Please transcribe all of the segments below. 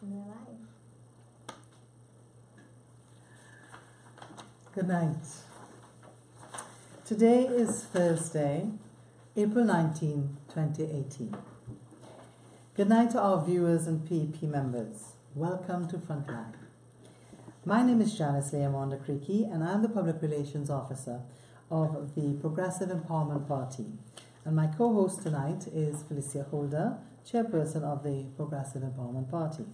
We're live. Good night. Today is Thursday, April 19, 2018. Good night to our viewers and PEP members. Welcome to Frontline. My name is Janice Leamonda Creaky, and I'm the Public Relations Officer of the Progressive Empowerment Party. And my co-host tonight is Felicia Holder, Chairperson of the Progressive Empowerment Party.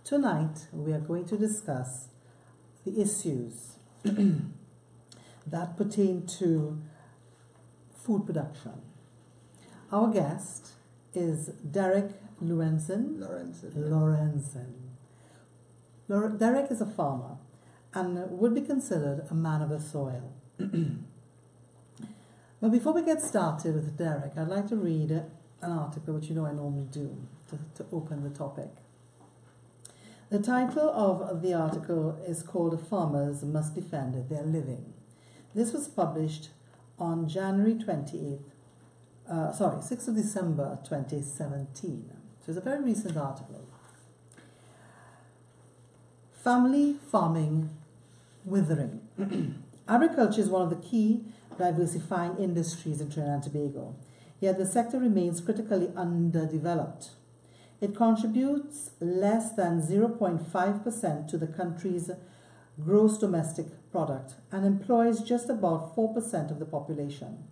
Tonight, we are going to discuss the issues that pertain to food production. Our guest is Derek Lorenzen. Derek is a farmer and would be considered a man of the soil. But before we get started with Derek, I'd like to read an article, which I normally do, to open the topic. The title of the article is called "Farmers Must Defend Their Living." This was published on January 6th of December 2017. So it's a very recent article. Family farming withering. Agriculture is one of the key diversifying industries in Trinidad and Tobago, yet the sector remains critically underdeveloped. It contributes less than 0.5% to the country's gross domestic product and employs just about 4% of the population.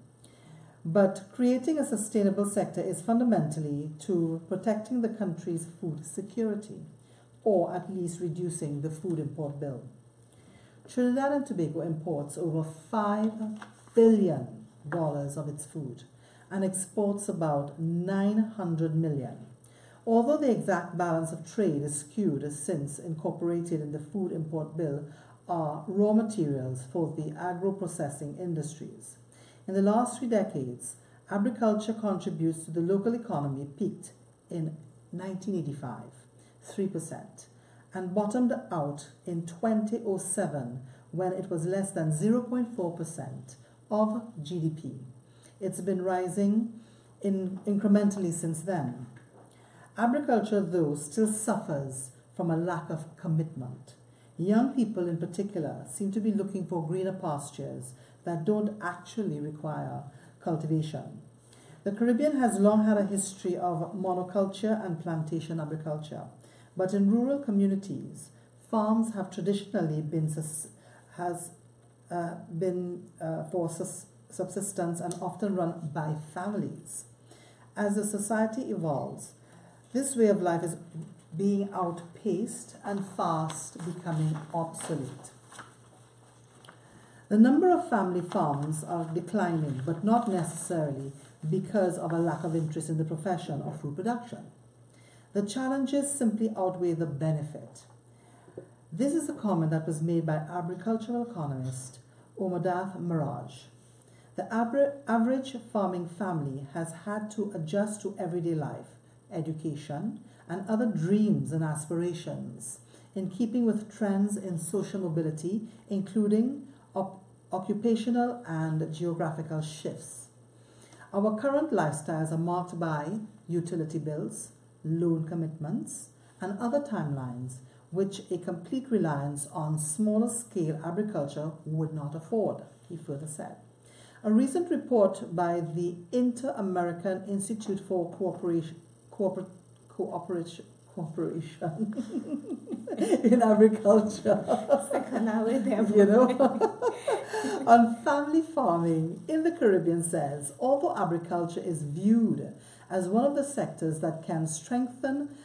But creating a sustainable sector is fundamentally to protecting the country's food security, or at least reducing the food import bill. Trinidad and Tobago imports over $5 billion of its food and exports about $900 million. Although the exact balance of trade is skewed, since incorporated in the food import bill are raw materials for the agro-processing industries. In the last 3 decades, agriculture contributes to the local economy peaked in 1985, 3%, and bottomed out in 2007 when it was less than 0.4% of GDP. It's been rising incrementally since then. Agriculture, though, still suffers from a lack of commitment. Young people in particular seem to be looking for greener pastures that don't actually require cultivation. The Caribbean has long had a history of monoculture and plantation agriculture, but in rural communities, farms have traditionally been for subsistence and often run by families. As the society evolves, this way of life is being outpaced and fast becoming obsolete. The number of family farms are declining, but not necessarily because of a lack of interest in the profession of food production. The challenges simply outweigh the benefit. This is a comment that was made by agricultural economist Omadath Miraj. The average farming family has had to adjust to everyday life, education, and other dreams and aspirations in keeping with trends in social mobility, including occupational and geographical shifts. Our current lifestyles are marked by utility bills, loan commitments, and other timelines which a complete reliance on smaller scale agriculture would not afford, he further said. A recent report by the Inter-American Institute for Cooperation in agriculture, on family farming in the Caribbean says, although agriculture is viewed as one of the sectors that can strengthen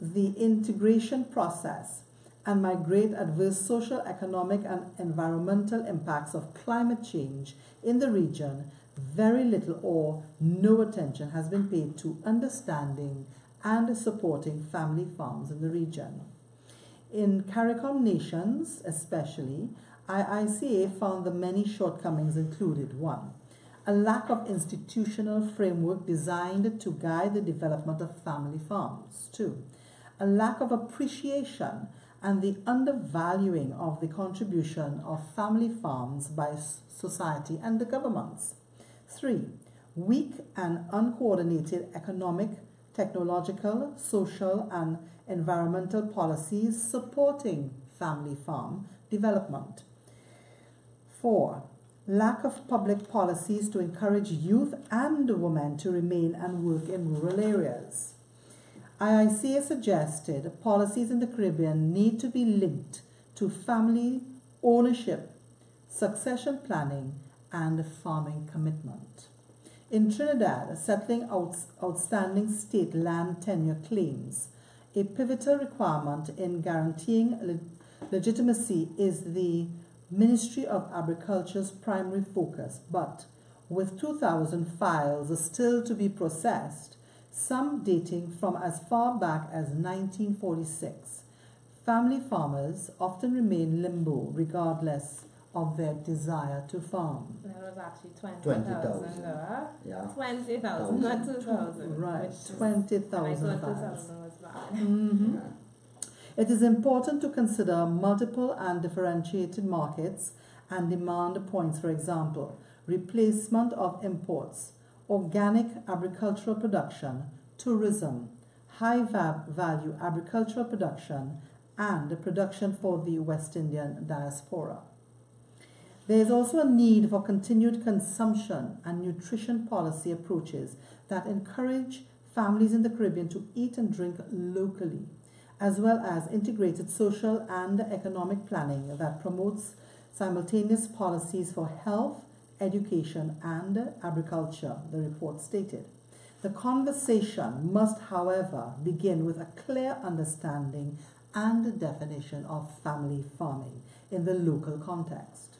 the integration process and migrate adverse social, economic, and environmental impacts of climate change in the region, very little or no attention has been paid to understanding and supporting family farms in the region. In CARICOM nations especially, IICA found the many shortcomings included: 1. A lack of institutional framework designed to guide the development of family farms. 2. A lack of appreciation and the undervaluing of the contribution of family farms by society and the governments. 3. Weak and uncoordinated economic, technological, social, and environmental policies supporting family farm development. 4. Lack of public policies to encourage youth and women to remain and work in rural areas. IICA suggested policies in the Caribbean need to be linked to family ownership, succession planning, and farming commitment. In Trinidad, settling outstanding state land tenure claims, a pivotal requirement in guaranteeing legitimacy is the Ministry of Agriculture's primary focus, but with 2,000 files still to be processed, some dating from as far back as 1946, family farmers often remain limbo regardless of their desire to farm. There was actually 20,000. Yeah. 20,000, not 2,000. Right, 20,000 I thought files. 2,000 was bad. Mhm. It is important to consider multiple and differentiated markets and demand points, for example, replacement of imports, organic agricultural production, tourism, high value agricultural production, and production for the West Indian diaspora. There is also a need for continued consumption and nutrition policy approaches that encourage families in the Caribbean to eat and drink locally, as well as integrated social and economic planning that promotes simultaneous policies for health, education, and agriculture, the report stated. The conversation must, however, begin with a clear understanding and definition of family farming in the local context.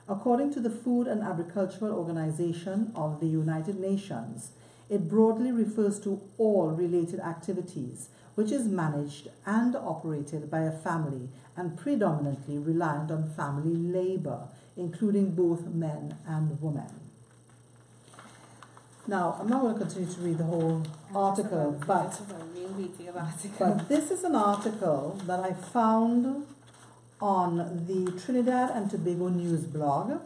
According to the Food and Agricultural Organization of the United Nations, it broadly refers to all related activities which is managed and operated by a family and predominantly reliant on family labor, including both men and women. Now, I'm not going to continue to read the whole article, but this is an article that I found on the Trinidad and Tobago News blog,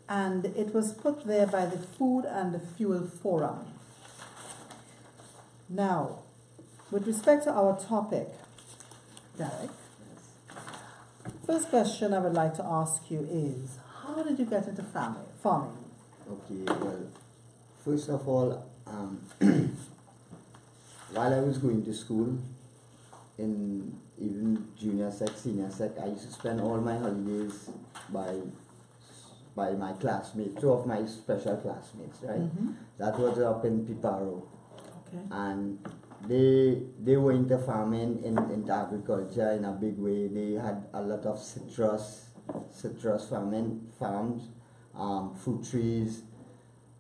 and it was put there by the Food and Fuel Forum. Now, with respect to our topic, Derek, first question I would like to ask you is, how did you get into farming? Okay, well, first of all, while I was going to school, in even junior sec, senior sec, I used to spend all my holidays by my classmates, two of my special classmates, right? Mm-hmm. That was up in Piparo. Okay. And they were into farming, into agriculture in a big way. They had a lot of citrus farms, fruit trees,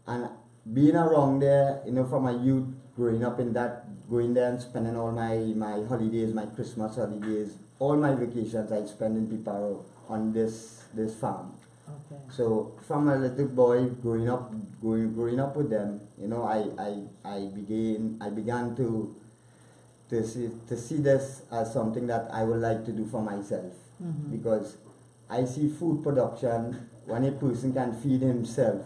and being around there, from my youth, growing up in that, going there and spending all my holidays, my Christmas holidays, all my vacations I spent in Piparo on this farm. Okay. So from a little boy growing up with them, I began to see this as something that I would like to do for myself. Mm-hmm. Because I see food production, when a person can feed himself,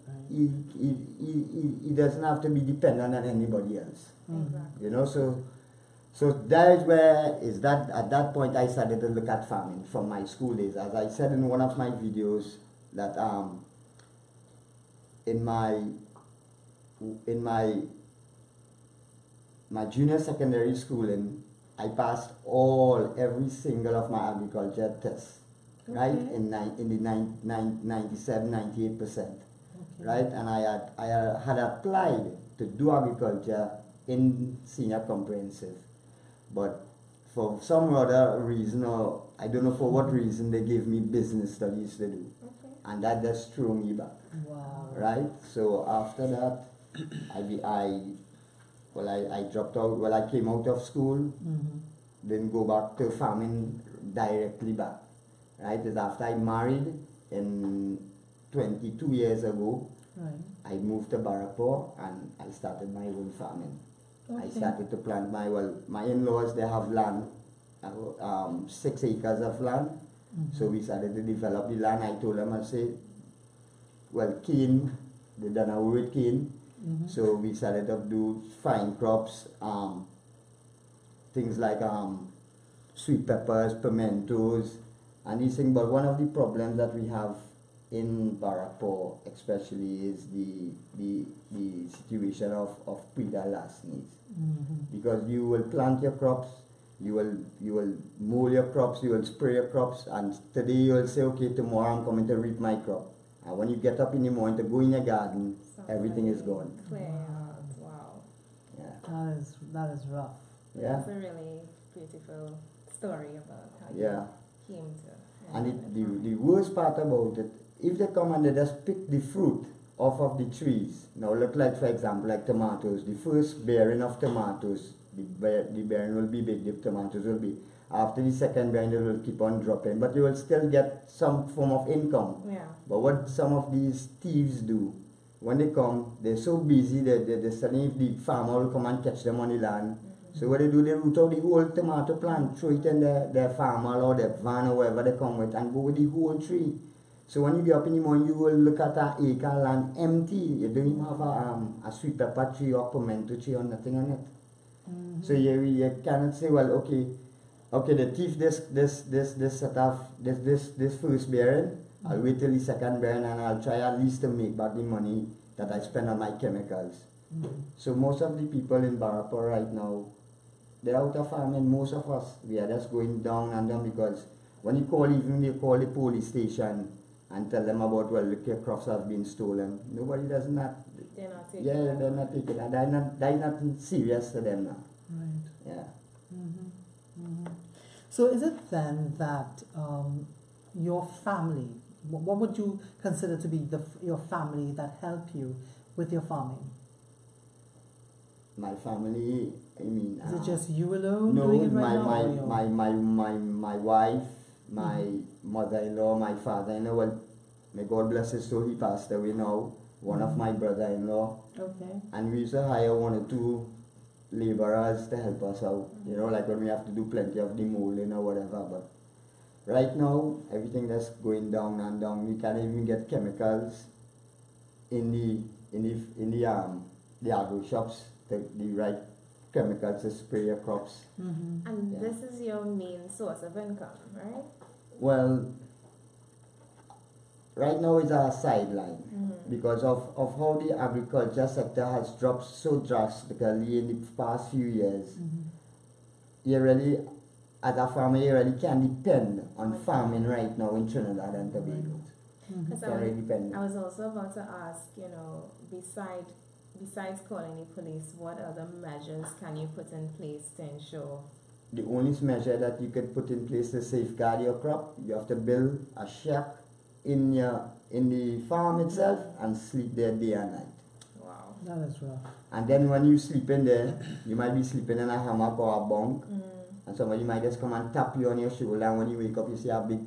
Right. he doesn't have to be dependent on anybody else. Mm-hmm. So that is where at that point I started to look at farming from my school days. As I said in one of my videos, that in my junior secondary schooling, I passed every single of my agriculture tests, Okay. right? In the 97, 98%, right? And I had applied to do agriculture in senior comprehensive, but for some other reason, or I don't know for what reason, they gave me business studies to do, and that just threw me back. Wow. Right. So after that, I dropped out. Well, I came out of school, Mm-hmm. then go back to farming directly back. Right. Because after I married in 22 years ago, Right. I moved to Barapore and I started my own farming. I Okay. started to plant my in-laws, they have land, 6 acres of land. Mm-hmm. So we started to develop the land. I told them, I said, well, cane, they done away with cane. So we started to do fine crops, things like sweet peppers, pimentos, and these things. But one of the problems that we have in Barrackpore especially is the situation of pre-larcenies. Because you will plant your crops, you will mow your crops, you will spray your crops, and today you will say, okay, tomorrow I'm coming to reap my crop. And when you get up in the morning to go in your garden, everything is gone. Clear out. Wow. Yeah. That is rough. Yeah. That's a really beautiful story about how Yeah. you came to. And the worst part about it, if they come and they just pick the fruit off of the trees. Now look like, for example, like tomatoes. The first bearing of tomatoes, the bearing will be big, the tomatoes will be. After the second bearing, they will keep on dropping. But you will still get some form of income. Yeah. But what some of these thieves do, when they come, they're so busy that they're studying if the farmer will come and catch them on the land. So what they do, they root out the whole tomato plant, throw it in their farmer or their van or wherever they come with, and go with the whole tree. So when you get up in the morning, you will look at an acre land empty. You don't even have a sweet pepper tree or pimento tree or nothing on it. So you cannot say, well, okay, the thief this first bearing, I'll wait till the second bearing and I'll try at least to make back the money that I spend on my chemicals. So most of the people in Barrackpore right now, they're out of farming. Most of us, we are just going down and down, because when you call the police station and tell them about, well, look, your crops have been stolen, nobody does not. They're not taking Yeah, they're not taking that. They're not serious to them now. Right. Yeah. So is it then that your family, what would you consider to be your family that help you with your farming? My family, I mean. Is it just you alone No, doing it right now? my wife, my mother-in-law, my father-in-law. Well, may God bless his soul, he passed away now. One of my brother-in-law. Okay. And we used to hire 1 or 2 laborers to help us out. You know, like when we have to do plenty of the mowing or whatever. But right now, everything that's going down and down. We can't even get chemicals in the agro shops, the right chemicals to spray your crops. And Yeah. this is your main source of income, right? Well, right now it's a sideline because of how the agriculture sector has dropped so drastically in the past few years. You really, as a farmer, you really can depend on farming right now in Trinidad and Tobago. Because Very dependent. I was also about to ask, besides calling the police, what other measures can you put in place to ensure? The only measure that you could put in place to safeguard your crop, you have to build a shack in the farm itself and sleep there day and night. Wow. That is rough. And then when you sleep in there, you might be sleeping in a hammock or a bunk, and somebody might just come and tap you on your shoulder, and when you wake up, you see a big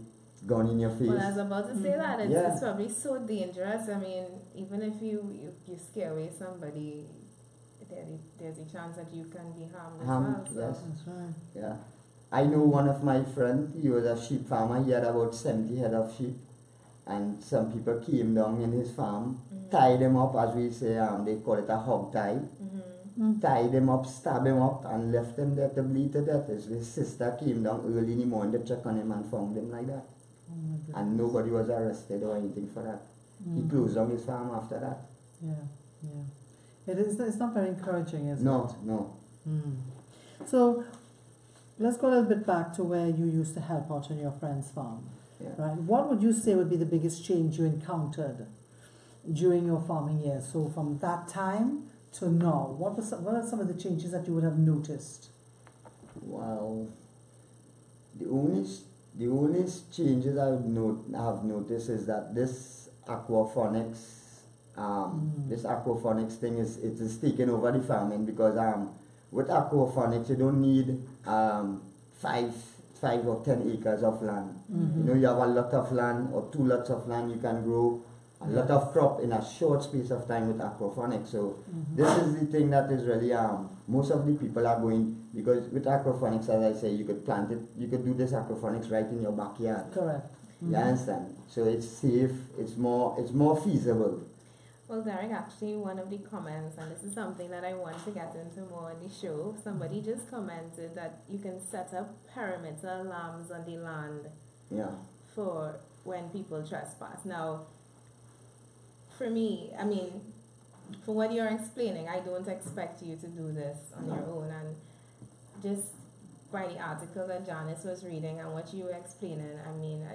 gun in your face. Well, I was about to say that. It's, Yeah. it's probably so dangerous. I mean, even if you scare away somebody, there's a chance that you can be harmed as well. So. Yes. That's right. Yeah. I know one of my friends, he was a sheep farmer, he had about 70 head of sheep, and some people came down in his farm, tied him up, as we say, they call it a hog tie, tied him up, stabbed him up, and left him there to bleed to death. His sister came down early in the morning to check on him and found him like that. Oh my goodness. And nobody was arrested or anything for that. He closed down his farm after that. Yeah, yeah. It's not very encouraging, is it? No. So let's go a little bit back to where you used to help out on your friend's farm. Yeah. Right? What would you say would be the biggest change you encountered during your farming years? So from that time to now, what are some of the changes that you would have noticed? Well, the only changes I have noticed is that this aquaponics thing is taking over the farming, because with aquaponics you don't need 5 or 10 acres of land. You know, you have a lot of land or 2 lots of land, you can grow a lot of crop in a short space of time with aquaponics. So this is the thing that is really most of the people are going, because with aquaponics, as I say, you could plant it, you could do this aquaponics right in your backyard. Correct. You understand? So it's safe, it's more feasible. Well, Derek, actually, one of the comments, and this is something that I want to get into more in the show, somebody just commented that you can set up perimeter alarms on the land Yeah. for when people trespass. Now, for me, I mean, for what you're explaining, I don't expect you to do this on your own. And just by the article that Janice was reading and what you were explaining, I mean,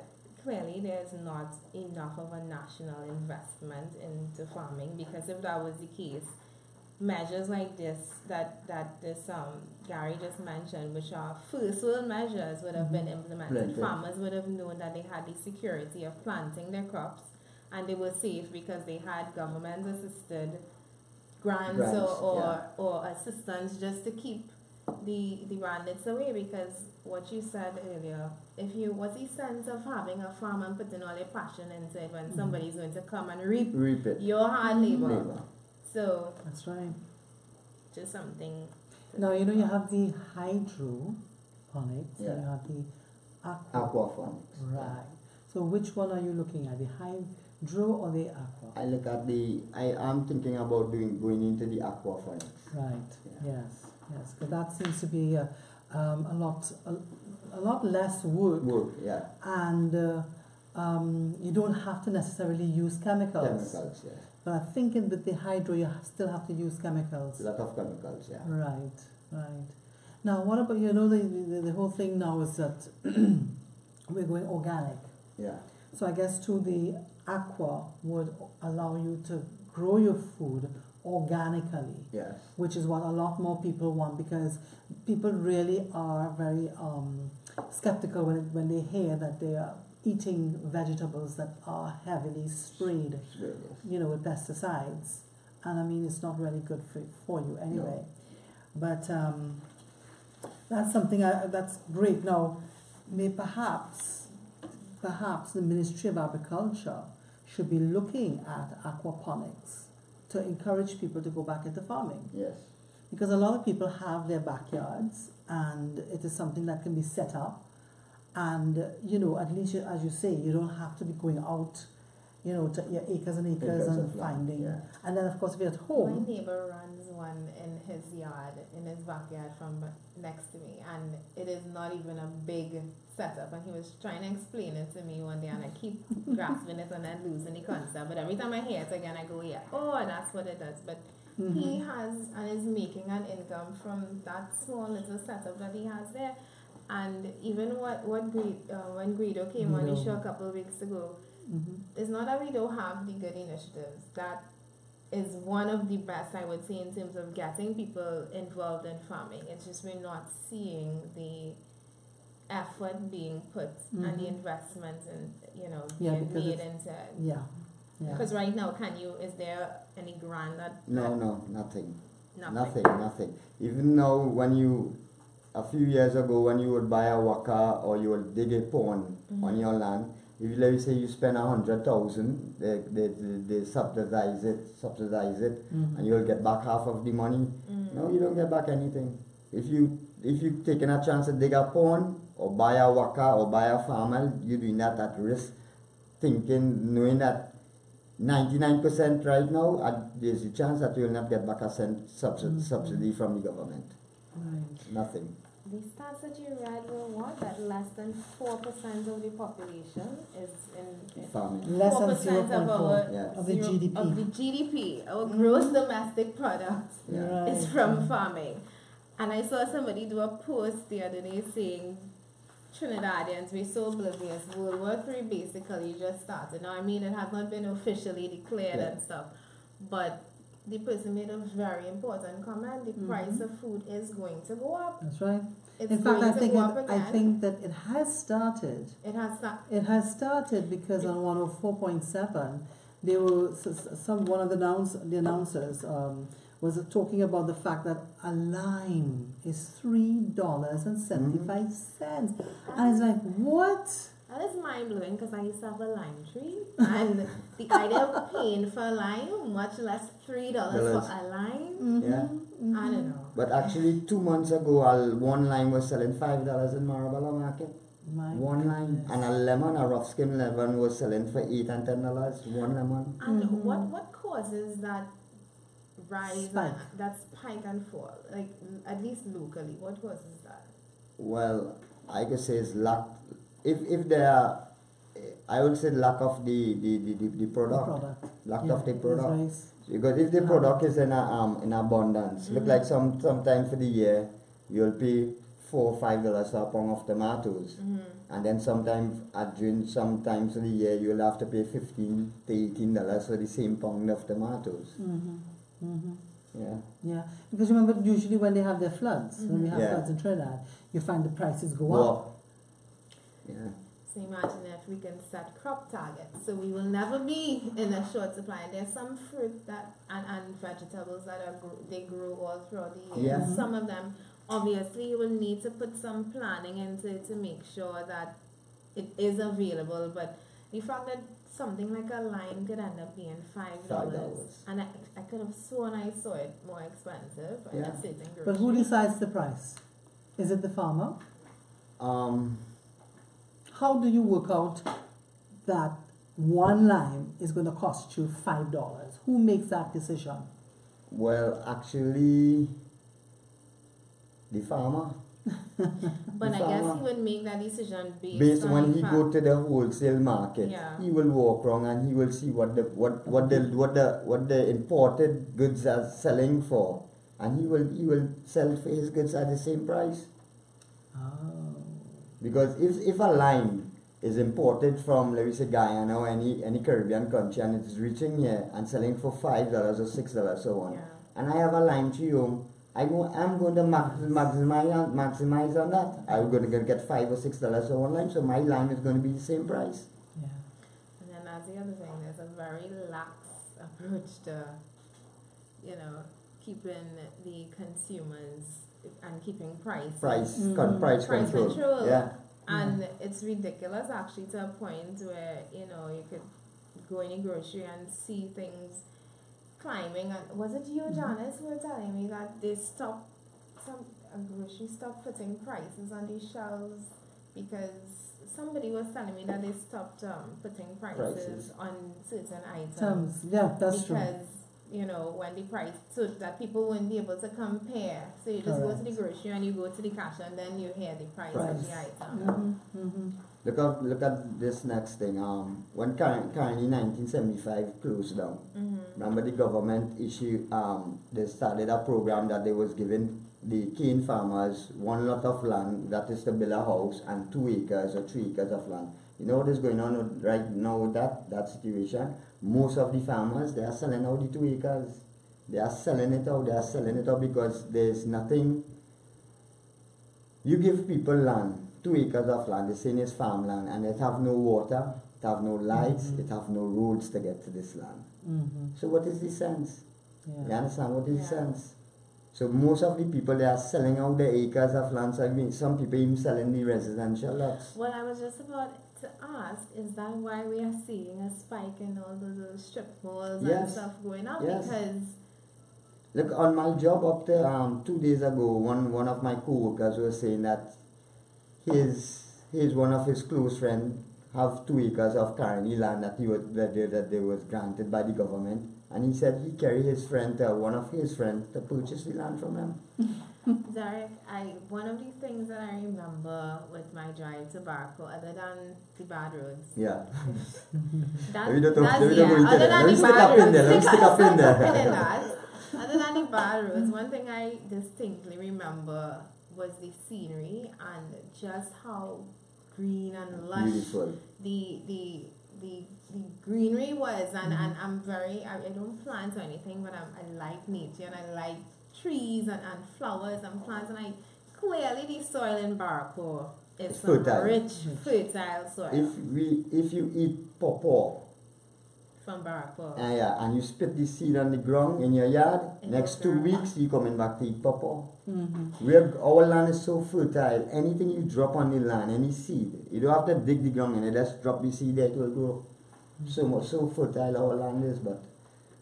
clearly there's not enough of a national investment into farming, because if that was the case, measures like this that Gary just mentioned, which are first world measures, would have been implemented. Plenty. Farmers would have known that they had the security of planting their crops, and they were safe because they had government assisted grants or assistance just to keep the bandits away. Because what you said earlier, what's the sense of having a farm and putting all your passion into it when somebody's going to come and reap it. your hard labor? Labor. So That's right. just something. Now, you know, you have the hydroponics Yeah. and you have the Aquaponics. Right. So which one are you looking at, the hydro or the aqua? I look at I am thinking about going into the aquaponics. Right. Yeah. Yes. Yes. Because that seems to be a lot less work, Yeah. and you don't have to necessarily use chemicals. Chemicals, yeah. But I think with the hydro, you still have to use chemicals. A lot of chemicals, yeah. Right. Right. Now, what about, you know, the whole thing now is that we're going organic. Yeah. So I guess too, the aqua would allow you to grow your food organically, Yes. which is what a lot more people want, because people really are very skeptical when they hear that they are eating vegetables that are heavily sprayed, you know, with pesticides. And I mean, it's not really good for you anyway. No. But that's something that's great. Now, perhaps the Ministry of Agriculture should be looking at aquaponics to encourage people to go back into farming. Yes. Because a lot of people have their backyards, and it is something that can be set up. And, you know, at least, as you say, you don't have to be going out, you know, to your acres and acres and of land, finding. yeah. And then, of course, if you're at My home, neighbor runs one in his yard, in his backyard from next to me, and it is not even a big setup. And he was trying to explain it to me one day, and I keep grasping it and then losing the concept. But every time I hear it again, I go, yeah, oh, that's what it does. But he has and is making an income from that small little setup that he has there. And even when Guido came on the show a couple of weeks ago, it's not that we don't have the good initiatives. That is one of the best, I would say, in terms of getting people involved in farming. It's just we're not seeing the effort being put and the investment and, you know, being made into it. yeah. Because right now, is there any grant that... No, nothing. Nothing. Nothing. Even now, a few years ago, when you would buy a waka or you would dig a pond on your land, if let me say you spend 100,000, they subsidize it, and you'll get back half of the money. No, you don't get back anything. If you taking a chance to dig a pond or buy a waka or buy a farmer, you're doing that at risk, knowing that 99% right now, there's a chance that you will not get back a cent subsidy from the government. Right. Nothing. The stats that you read were what? That less than 4% of the population is in Farming. Less than 4% of our Yeah. of the GDP. Of the GDP, our gross domestic product Yeah. Right. is from farming. And I saw somebody do a post the other day saying Trinidadians, we're so oblivious. World War III basically just started. Now, I mean, it has not been officially declared and stuff, but the person made a very important comment. The price of food is going to go up. That's right. It's In fact, going to go up I again. think that it has started. It has not. It has started because on 104.7, they were one of the announcers was talking about the fact that a lime is $3.75, and it's like, what? That is mind blowing because I used to have a lime tree, and the idea of paying for a lime, much less $3 for a lime. Yeah. I don't know. But actually, 2 months ago, one lime was selling $5 in Marabella Market. One lime. And a rough skim lemon was selling for $8 and $10. One lemon. And what caused causes that rise, Spike. that spike and fall? Like, at least locally, what causes that? Well, I could say it's lack. If there are, I would say lack of the product. Lack of the product. Rice. Because if the product is in abundance, look like sometime for the year you'll pay $4 or $5 a pound of tomatoes, and then sometimes for the year you'll have to pay $15 to $18 for the same pound of tomatoes. Yeah. Yeah, because remember, usually when they have their floods, when we have Yeah. floods in Trinidad, you find the prices go Well, up. yeah. So imagine if we can set crop targets, so we will never be in a short supply. And there's some fruit that and vegetables that they grow all throughout the year. Yeah. Some of them, obviously, you will need to put some planning into it to make sure that it is available. But the fact that something like a lime could end up being $5, and I could have sworn I saw it more expensive in a certain grocery. But who decides the price? Is it the farmer? How do you work out that one lime is going to cost you $5? Who makes that decision? Well, actually, the farmer. But I guess he would make that decision Based on when the he fact. go to the wholesale market, Yeah. he will walk around and he will see what the imported goods are selling for, and he will sell for his goods at the same price. Oh. Because if a lime is imported from, let me say, Guyana or any Caribbean country, and it's reaching here and selling for $5 or $6 so on, Yeah. and I have a lime tree home, I'm going to maximize on that. I'm going to get $5 or $6 for one lime, so my lime is going to be the same price. Yeah. And then that's the other thing, there's a very lax approach to, keeping the consumers and keeping price. Price Price control. control. Yeah. And it's ridiculous actually to a point where, you could go in a grocery and see things climbing. And was it you, Janice, who were telling me that they stopped, a grocery stopped putting prices on these shelves because somebody was telling me that they stopped putting prices on certain items. Yeah, that's true. Because, when the price, so that people wouldn't be able to compare. So you just go to the grocery and you go to the cash and then you hear the price of the item. Look at this next thing. When currently 1975 closed down, remember the government they started a program that they was giving the cane farmers one lot of land that is to build a house and 2 acres or 3 acres of land. You know what is going on right now with that situation? Most of the farmers, they are selling out the 2 acres. They are selling it out because there's nothing. You give people land, 2 acres of land, the same as farmland, and it have no water, it have no lights, it have no roads to get to this land. So what is the sense? You understand what is the sense? So most of the people, they are selling out the acres of land. So I mean, some people even selling the residential lots. Well, I was just about to ask, is that why we are seeing a spike in all those strip malls and stuff going up? Yes. Because look, on my job up there 2 days ago, one of my co-workers was saying that one of his close friends have 2 acres of currently land that they was granted by the government, and he said he carried one of his friends to purchase the land from him. Derek, one of the things that I remember with my drive to Barco, other than the bad roads. Yeah. That, Let me that's, go into yeah, that. other than Let me the stick bad up in roads, there. Let me stick up in there. Other than the bad roads, one thing I distinctly remember was the scenery and just how green and lush Beautiful. the greenery was, and I'm very, I don't plant or anything, but I like nature and I like trees and flowers and plants, and clearly the soil in Barco is some Fertile. rich, fertile soil If you eat pawpaw, from Barco. and you spit the seed on the ground in your yard, In next your 2 garden. weeks you coming back to eat pawpaw. Our land is so fertile, anything you drop on the land, any seed, you don't have to dig the ground in it, just drop the seed there, it will grow. So fertile our land is, but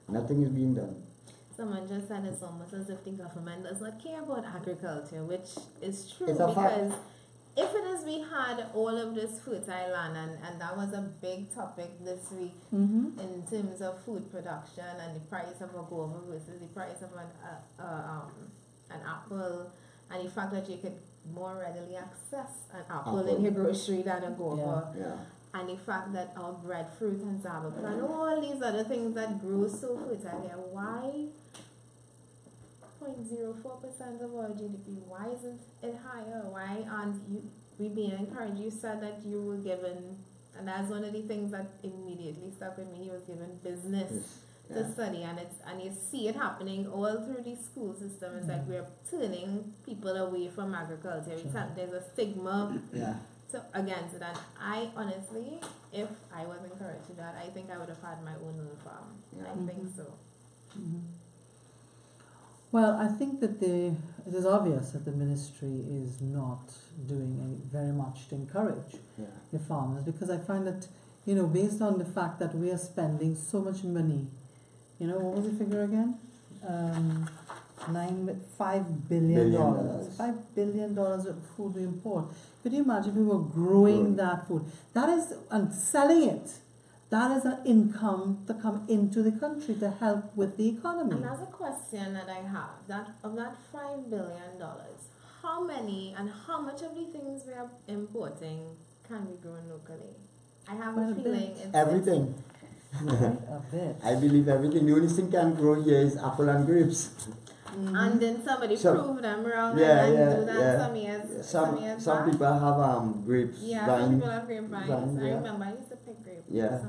nothing is being done. Someone just said it's almost as if the government does not care about agriculture, which is true It's a fact. because if it is we had all of this fertile land, and that was a big topic this week in terms of food production and the price of a guava versus the price of an apple, and the fact that you could more readily access an apple in your grocery than a guava, and the fact that our breadfruit and sauerkraut and all these other things that grow so fertile here, why 0.04% of our GDP? Why isn't it higher? Why aren't we being encouraged? You said that you were given, and that's one of the things that immediately stuck with me. You was given business to study, and you see it happening all through the school system. It's like we're turning people away from agriculture. There's a stigma against it, and I honestly, if I was encouraged to that, I think I would have had my own little farm. I think so. Well, I think that it is obvious that the ministry is not doing very much to encourage the farmers, because I find that, based on the fact that we are spending so much money, what was the figure again? $5 billion. $5 billion of food we import. Could you imagine if we were growing that food? That is, and selling it. That is an income to come into the country to help with the economy. And that's a question that I have. Of that $5 billion, how many and how much of the things we are importing can be grown locally? I have a feeling it's everything. A bit. I believe everything. The only thing can grow here is apple and grapes. And then somebody prove them wrong and do that some years. Some people have grapes. Yeah, some people have grapevines. I remember I used to pick grapes.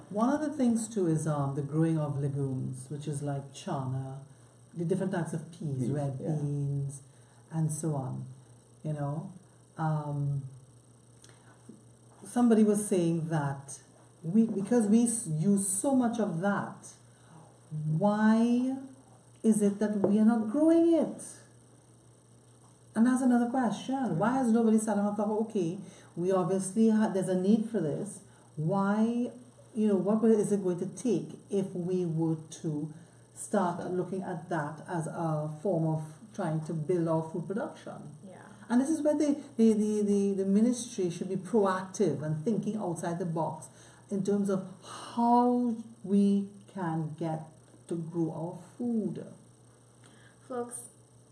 One of the things too is the growing of legumes, which is like chana, the different types of peas, red beans, and so on. Somebody was saying that because we use so much of that, why is it that we are not growing it? And that's another question. Why has nobody sat down and thought, okay, we obviously there's a need for this. Why, what is it going to take if we were to start looking at that as a form of trying to build our food production? Yeah. And this is where the ministry should be proactive and thinking outside the box in terms of how we can get to grow our food. Folks,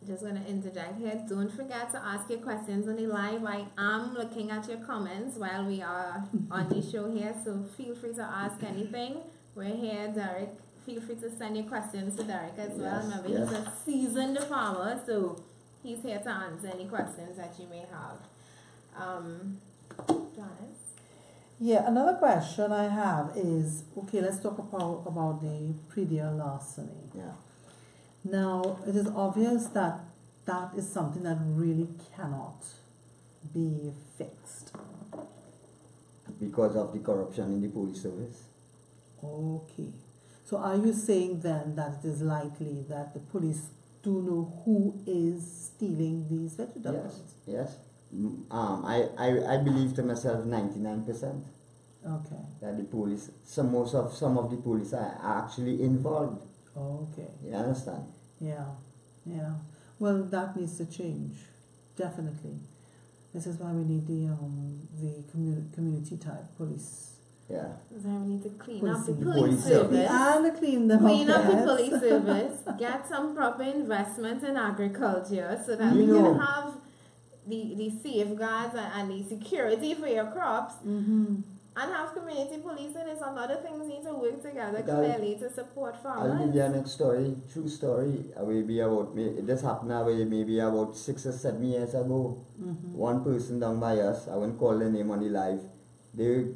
just going to interject here. Don't forget to ask your questions on the live. I am looking at your comments while we are on the show here, so feel free to ask anything. We're here, Derek. Feel free to send your questions to Derek as well. Remember, he's a seasoned farmer, so he's here to answer any questions that you may have. Janice? Yeah, another question I have is, okay, let's talk about the pre-deal larceny. Yeah. Now, it is obvious that is something that really cannot be fixed. Because of the corruption in the police service. Okay. So are you saying then that it is likely that the police do know who is stealing these vegetables? Yes. I believe to myself 99%. Okay. That the police, some of the police are actually involved. Okay. You understand? Yeah. Well, that needs to change, definitely. This is why we need the community type police. Yeah. So we need to clean up the Police police service. And clean them Clean up. up the police service. Get some proper investment in agriculture so that we can have the safeguards and the security for your crops. And have community policing. There's a lot of things need to work together clearly to support farmers. I'll give you an next story, true story. This happened maybe about 6 or 7 years ago. One person down by us, I won't call the name on the live. Their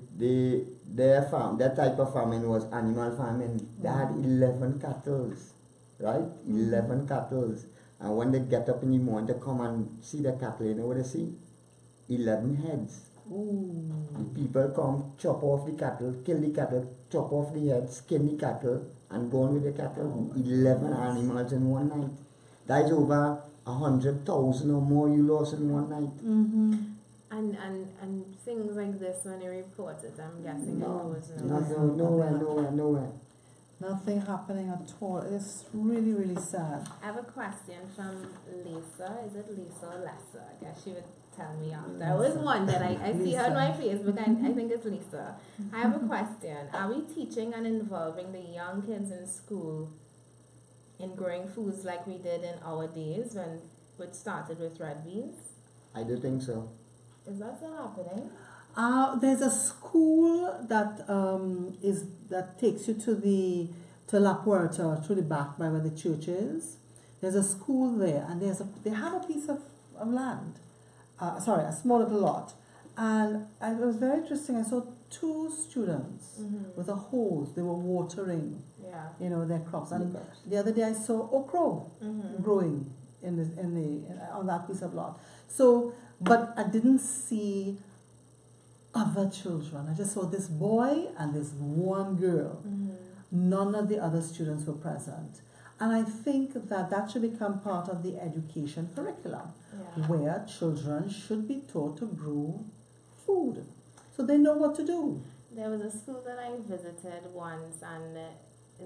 type of farming was animal farming. They had 11 cattle, right? 11 cattle. And when they get up in the morning to come and see the cattle, you know what they see? 11 heads. Ooh. The people come, chop off the cattle, kill the cattle, chop off the head, skin the cattle, and go on with the cattle. 11 animals in one night. That is over 100,000 or more you lost in one night. And things like this when you report it, I'm guessing it goes nowhere. Nothing happening at all. It's really, really sad. I have a question from Lisa. Is it Lisa or Lessa? I guess she would tell me after. I always wondered. I see her on my Facebook. I think it's Lisa. I have a question. Are we teaching and involving the young kids in school in growing foods like we did in our days which started with red beans? I do think so. Is that still happening? There's a school that that takes you to La Puerta, through the back by where the church is. There's a school there, and they have a piece of land. A small little lot. And it was very interesting. I saw two students with a hose. They were watering, their crops. And the other day I saw okra growing on that piece of lot. So, but I didn't see other children. I just saw this boy and this one girl. None of the other students were present. And I think that should become part of the education curriculum, where children should be taught to grow food so they know what to do. There was a school that I visited once, and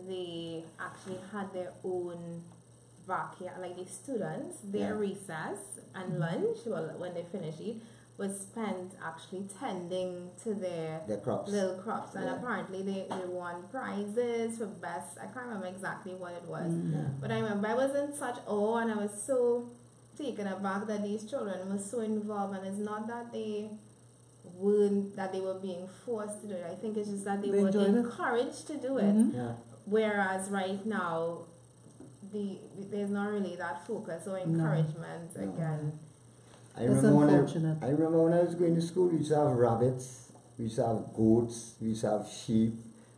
they actually had their own backyard, like the students, their recess and lunch, when they finish eat, was spent actually tending to their crops. Little crops, and apparently they won prizes for best. I can't remember exactly what it was, but I remember I was in such awe, and I was so taken aback that these children were so involved. And it's not that they were being forced to do it. I think it's just that they were encouraged to do it. Whereas right now, there's not really that focus or encouragement again. I remember when I was going to school, we used to have rabbits, we used to have goats, we used to have sheep,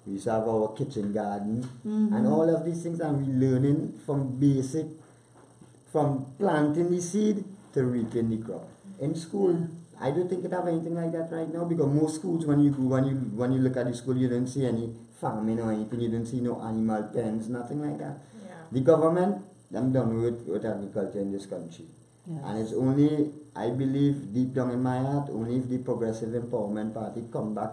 we used to have our kitchen garden, and all of these things, and we learning from planting the seed to reaping the crop. In school, I don't think it have anything like that right now, because most schools, when you look at the school, you don't see any farming or anything, you don't see no animal pens, nothing like that. The government, I'm done with agriculture in this country. And it's only, I believe, deep down in my heart, only if the Progressive Empowerment Party come back,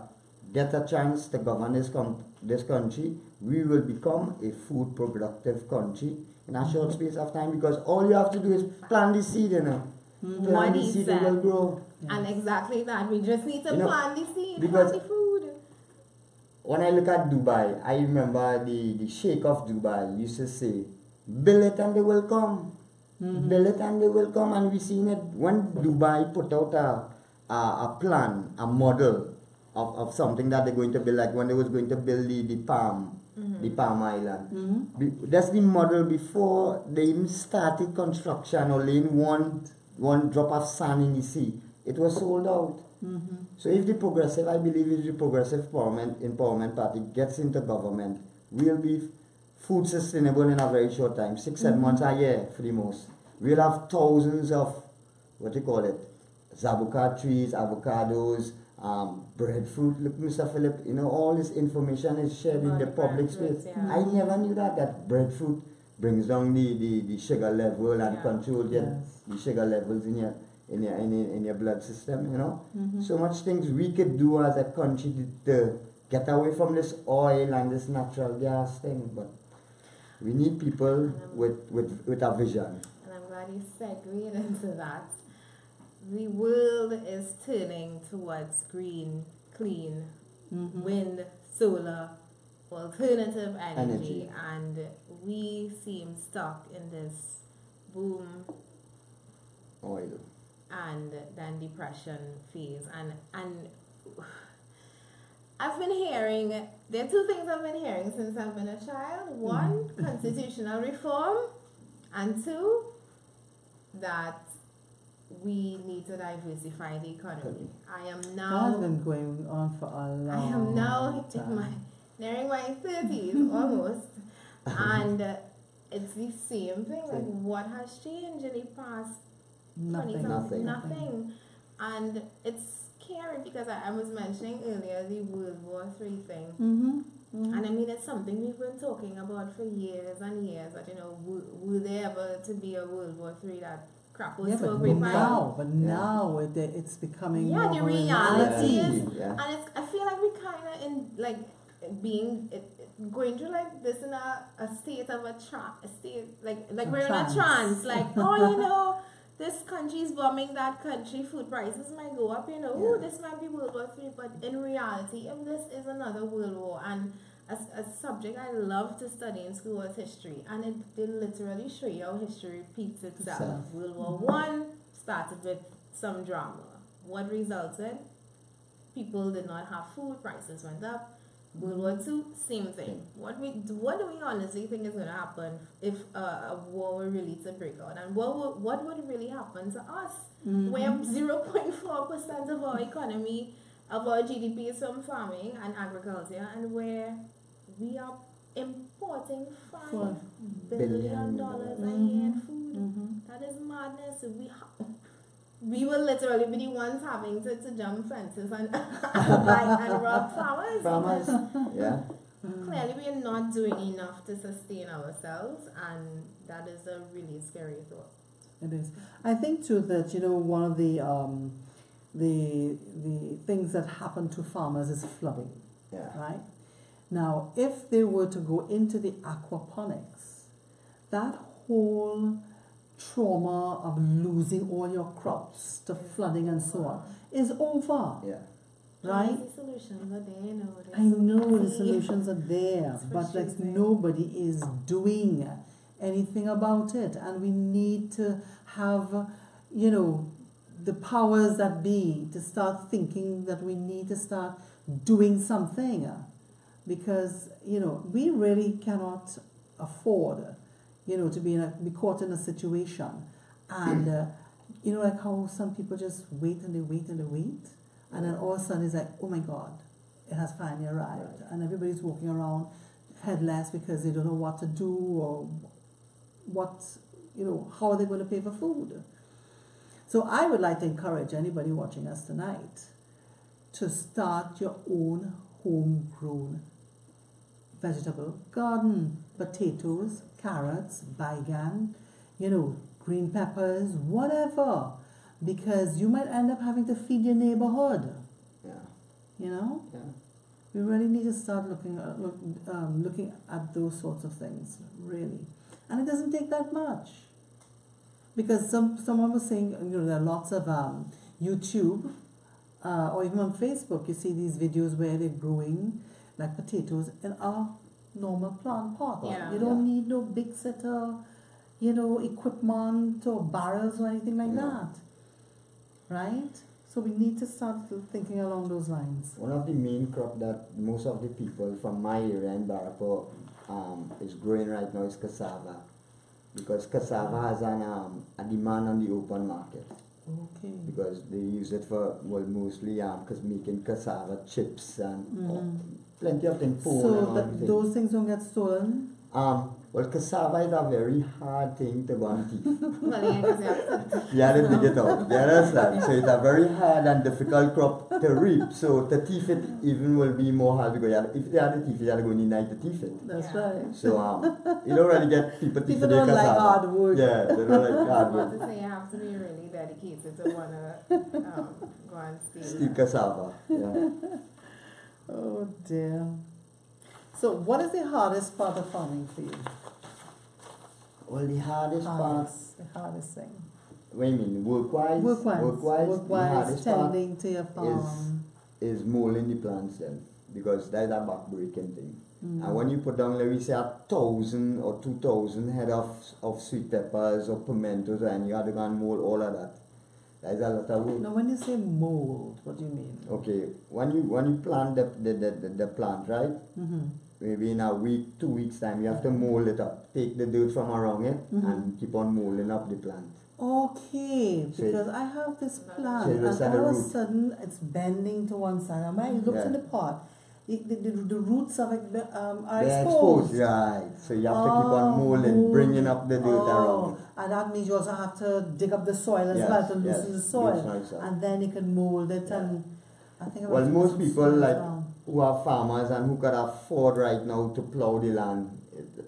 get a chance to govern this country, we will become a food productive country in a short space of time, because all you have to do is plant the seed, Plant the seed, it will grow. And exactly that, we just need to plant the seed, plant the food. When I look at Dubai, I remember the Sheikh of Dubai used to say, build it and they will come. Build it and they will come. And we've seen it when Dubai put out a plan, a model of something that they're going to build, like when they was going to build the Palm Island. That's the model before they even started construction or laying one drop of sand in the sea. It was sold out. So if the Progressive, I believe if the Progressive Empowerment Party gets into government, we'll be food sustainable in a very short time, 6-7 months a year for the most. We'll have thousands of, zabuka trees, avocados, breadfruit. Look, Mr. Philip, all this information is shared in the public space. I never knew that breadfruit brings down the sugar level and control the sugar levels in your blood system, So much things we could do as a country to get away from this oil and this natural gas thing, but we need people with a vision. And I'm glad you segued into that. The world is turning towards green, clean, wind, solar, alternative energy, and we seem stuck in this boom oil and then depression phase. And I've been hearing, there are two things I've been hearing since I've been a child. One, constitutional reform, and two, that we need to diversify the economy. I am now... That's been going on for a long time. I am now nearing my 30s almost. And it's the same thing. Like, what has changed in the past? Nothing. And it's scary because I was mentioning earlier the World War III thing. And I mean, it's something we've been talking about for years and years. That, will there ever to be a World War III that crap was so great? Now it's becoming more the reality is, and I feel like we kind of going through like this in a state of a state like A we're in a trance. trance, like, oh, you know, this country is bombing that country, food prices might go up, you know, Yeah. oh, this might be World War III, but in reality, if this is another world war, and a subject I love to study in school was history, and they literally show you how history repeats itself. Itself. World War One started with some drama. What resulted? People did not have food, prices went up. World War II, same thing. What do we honestly think is going to happen if a war were really to break out? And what would really happen to us? Where 0.4% of our economy, of our GDP is from farming and agriculture, and where we are importing $5 billion a year in food. That is madness. We will literally be the ones having to jump fences and and rob farmers. Farmers, yeah. Clearly, we are not doing enough to sustain ourselves, and that is a really scary thought. It is. I think too that, you know, one of the things that happen to farmers is flooding. Yeah. Right? Now, if they were to go into the aquaponics, that whole trauma of losing all your crops to flooding and so on is over. Yeah. Right? The solutions are there, you know. I know the solutions are there, It's but like frustrating. nobody is doing anything about it, and we need to have, you know, the powers that be to start thinking that we need to start doing something, because, you know, we really cannot afford, you know, to be caught in a situation, and you know, like how some people just wait and they wait and they wait, and then all of a sudden it's like, oh my God, it has finally arrived, and everybody's walking around headless because they don't know what to do or what, you know, how are they going to pay for food. So I would like to encourage anybody watching us tonight to start your own homegrown vegetable garden. Potatoes, carrots, baigan, you know, green peppers, whatever. Because you might end up having to feed your neighborhood. Yeah. You know? Yeah. We really need to start looking at those sorts of things, really. And it doesn't take that much. Because someone was saying, you know, there are lots of YouTube or even on Facebook, you see these videos where they're growing like potatoes in a normal plant pot. Yeah. You don't need no big set of, you know, equipment or barrels or anything like that. Right? So we need to start thinking along those lines. One of the main crop that most of the people from my area in Barapa is growing right now is cassava. Because cassava has a demand on the open market. Okay. Because they use it for, well, mostly cause making cassava chips and plenty of things. So those things don't get stolen? Well, cassava is a very hard thing to go and teeth. Well, yeah, 'cause You have to dig it out. You understand? So it's a very hard and difficult crop to reap. So to teeth it even will be more hard because if they have to teeth it, you have to go in the night to teeth it. That's Yeah. right. So you don't really get people teeth People their don't like cassava. hard work. Yeah, they don't like hard I was work. about to say you have to be really dedicated to want to go and Steal cassava. Yeah. Oh dear. So what is the hardest part of farming for you? Well, the hardest part, The hardest thing. what do you mean, work-wise? Work-wise, the hardest part tending to your farm. is molding the plants then, because that's a back-breaking thing. And when you put down, let me say, 1,000 or 2,000 head of sweet peppers or pimentos, and you have to go and mold all of that. That's a lot of work. Now when you say mold, what do you mean? Okay, when you plant the plant, right? Maybe in a week, 2 weeks time, you have to mold it up. Take the dirt from around it and keep on molding up the plant. Okay, So because I have this plant so and it's at the all of a root. sudden it's bending to one side. And when I looked in the pot, the roots of it are They're exposed. right. So you have to keep on molding, bringing up the dirt around it. And that means you also have to dig up the soil as Yes, well to yes, loosen the soil. loosen the soil. And then you can mold it Yeah. and I think I Well, have to most loosen people soil as like well. who are farmers and who can afford right now to plow the land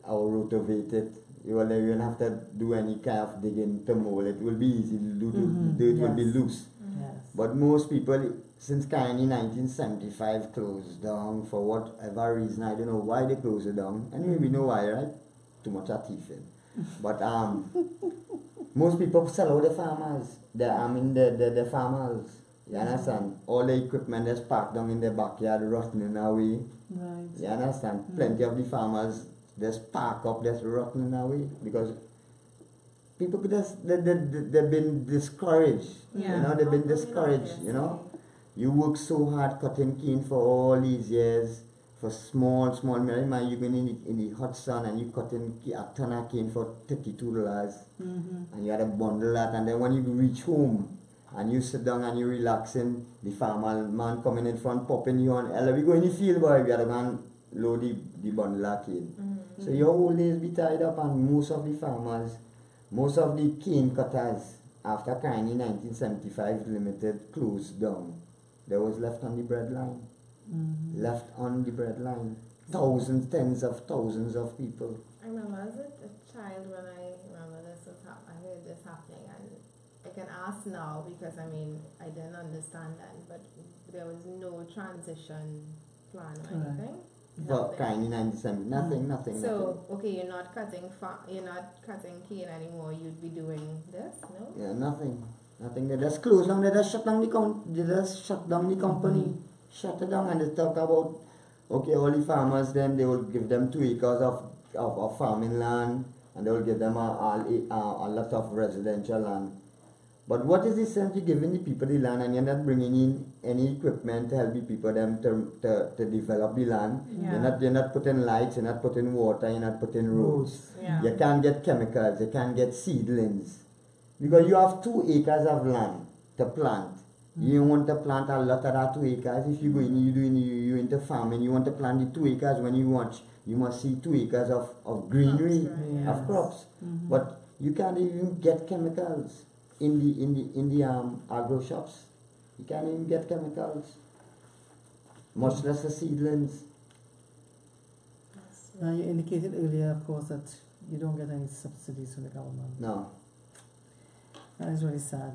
or rotovate it, you will not even have to do any kind of digging to mold it. It will be easy. The dirt will be Yes. loose. Yes. But most people, since Kaini 1975 closed down for whatever reason, I don't know why they closed it down. Anyway, we know why, right? Too much teeth in. But most people sell out the farmers. The farmers. You understand? All the equipment is parked down in the backyard, rotting away. Right. You understand? Plenty of the farmers just park up, just rotting away because people they've been discouraged. Yeah. You know, they've been discouraged. You know, you work so hard cutting cane for all these years for small. Man, you been in the hot sun and you cutting a ton of cane for $32, and you had a bundle that, and then when you reach home and you sit down and you relaxing, the farmer man coming in front popping you on, "Ella, we go in the field, boy, we had a man load the bundle of cane." So your whole days be tied up, and most of the farmers, most of the cane cutters, after Kaini 1975 Limited closed down, they was left on the breadline. Left on the breadline. Thousands, tens of thousands of people. I remember as a child when I remember this was I heard this happening, and I can ask now because I didn't understand then, but there was no transition plan or anything. For Kaini 1970, nothing. So okay, you're not cutting cane anymore. You'd be doing this, no? Yeah, nothing. They just closed down. They just shut down the company. Shut it down, and they talk about, okay, all the farmers, then they will give them 2 acres of farming land, and they will give them a lot of residential land. But what is the sense you giving the people the land and you're not bringing in any equipment to help the people them to develop the land? Yeah. You're not putting lights, you're not putting water, you're not putting roads. Yeah. You can't get chemicals, you can't get seedlings. Because you have 2 acres of land to plant. You want to plant a lot of that 2 acres. If you go in, you're into farming, you want to plant the 2 acres when you want, you must see 2 acres of greenery, of crops. But you can't even get chemicals in the agro shops. You can't even get chemicals. Much less the seedlings. Now you indicated earlier, of course, that you don't get any subsidies from the government. No. That is really sad.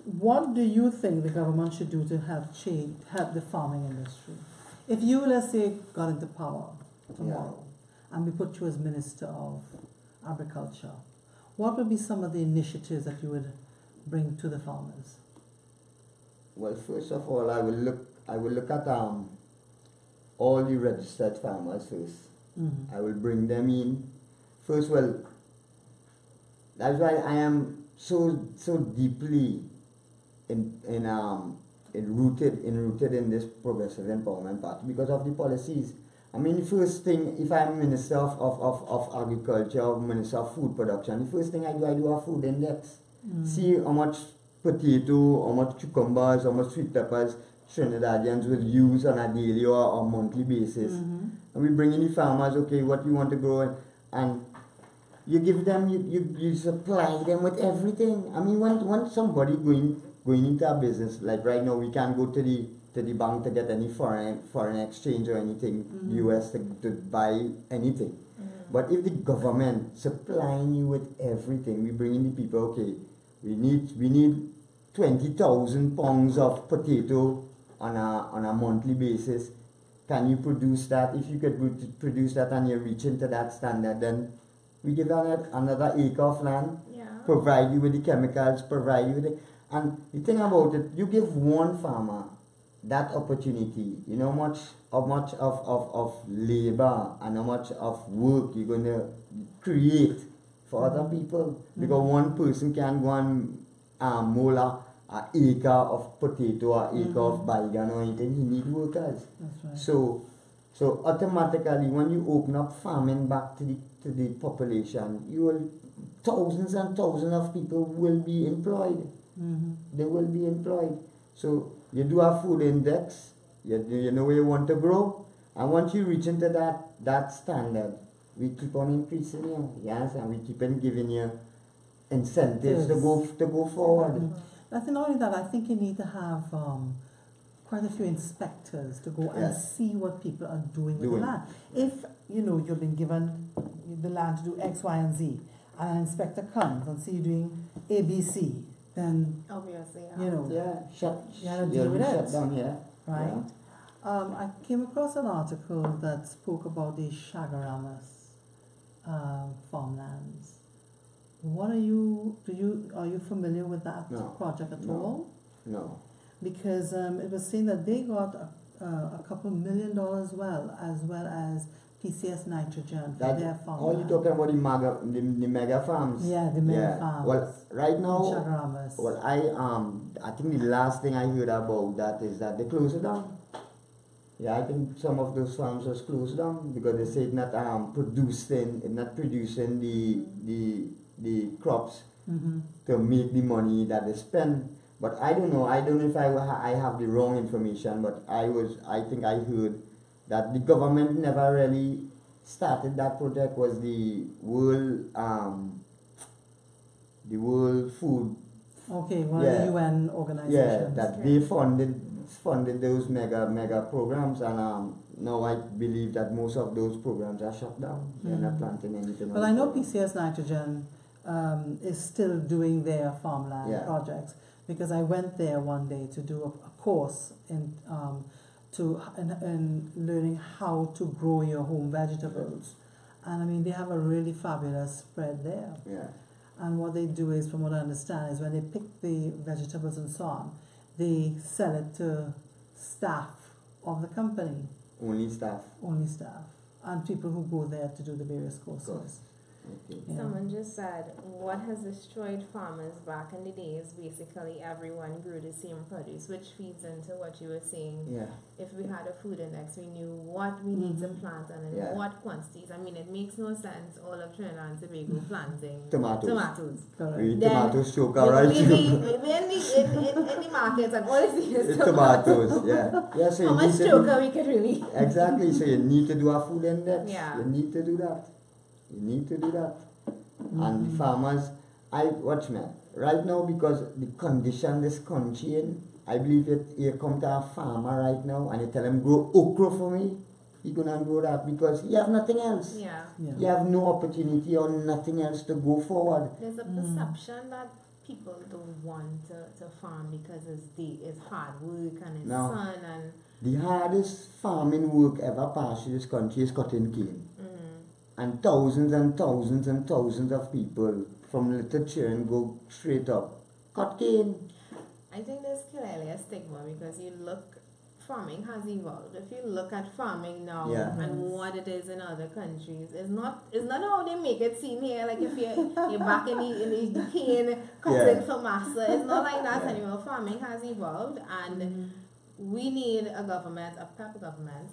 What do you think the government should do to help the farming industry? If you, let's say, got into power tomorrow and we put you as Minister of Agriculture, what would be some of the initiatives that you would bring to the farmers? Well, first of all, I will look at all the registered farmers first. I will bring them in first. Well, that's why I am so deeply rooted in this Progressive Empowerment Party because of the policies. I mean, the first thing, if I'm Minister of Agriculture or Minister of Food Production, the first thing I do a food index. See how much potato, how much cucumbers, how much sweet peppers Trinidadians will use on a daily or monthly basis. And we bring in the farmers, okay, what you want to grow, and you give them, you supply them with everything. I mean, when somebody going into a business, like right now, we can't go to the bank to get any foreign exchange or anything, US to buy anything. But if the government supplying you with everything, we bring in the people, okay, we need 20,000 pounds of potato on a monthly basis. Can you produce that? If you could produce that and you're reaching to that standard, then we give another acre of land, provide you with the chemicals, provide you with the... And the thing about it, you give one farmer that opportunity, you know how much of labor and how much of work you're going to create for other people. Because one person can go and mow an acre of potato, an acre of baigan or anything. He need workers. That's right. So automatically, when you open up farming back to the population, thousands and thousands of people will be employed. They will be employed. So you do a food index, you know where you want to grow, and once you reach into that standard, we keep on increasing you, yes, and we keep on giving you incentives to go forward. Not only that, I think you need to have quite a few inspectors to go and see what people are doing with the land. If you've been given the land to do X, Y, and Z, and an inspector comes and see you doing ABC, then, Obviously, you know, You had to deal with shut it. down here. right? I came across an article that spoke about the Chagaramas farmlands. What are you familiar with that No. project at No. all? No. Because it was saying that they got a couple $1 million as well as PCS nitrogen for That, their are farmland. you talking about the mega farms? Yeah, the mega farms. Well, right in now, Chagaramas. well, I think the last thing I heard about that is that they closed it down. Yeah, I think some of those farms was closed down because they said not producing the crops Mm-hmm. to make the money that they spend. But I don't know. I don't know if I have the wrong information. But I think I heard that the government never really started that project. Was the World Food, Okay, one Yeah. of the UN yeah, organizations. that they funded those mega programs, and now I believe that most of those programs are shut down. They're not planting anything. Well, else I know for- PCS Nitrogen is still doing their farmland Yeah. projects because I went there one day to do a course in learning how to grow your home vegetables, and I mean they have a really fabulous spread there. Yeah. And what they do is, from what I understand, is when they pick the vegetables and so on, they sell it to staff of the company, Only staff. only staff, and people who go there to do the various courses. Course. Okay. Yeah. Someone just said, what has destroyed farmers back in the days? Basically, everyone grew the same produce, which feeds into what you were saying. Yeah. If we had a food index, we knew what we need to plant and in Yeah. what quantities. I mean, it makes no sense all of Trinidad and Tobago planting Tomatoes. Correct. We eat Then tomatoes choke We, right we, through. we in the markets and all the things It's tomatoes, yeah. Yeah, so How you much need to choker we could really. exactly, so you need to do a food index. Yeah. You need to do that. You need to do that. And the farmers, watch me, right now because the condition this country in, I believe you come to a farmer right now and you tell him grow okra for me, he gonna grow that because he have nothing else. Yeah. Yeah. You have no opportunity or nothing else to go forward. There's a perception that people don't want to farm because it's hard work and it's No. sun and The hardest farming work ever passed through this country is cutting cane. And thousands and thousands and thousands of people from little children go straight up. Cut cane. I think there's clearly a stigma because farming has evolved. If you look at farming now Yeah. and what it is in other countries, it's not how they make it seem here. Like if you're back in the cane cutting Yeah. for massa, it's not like that Yeah. anymore. Farming has evolved, and we need a pep government,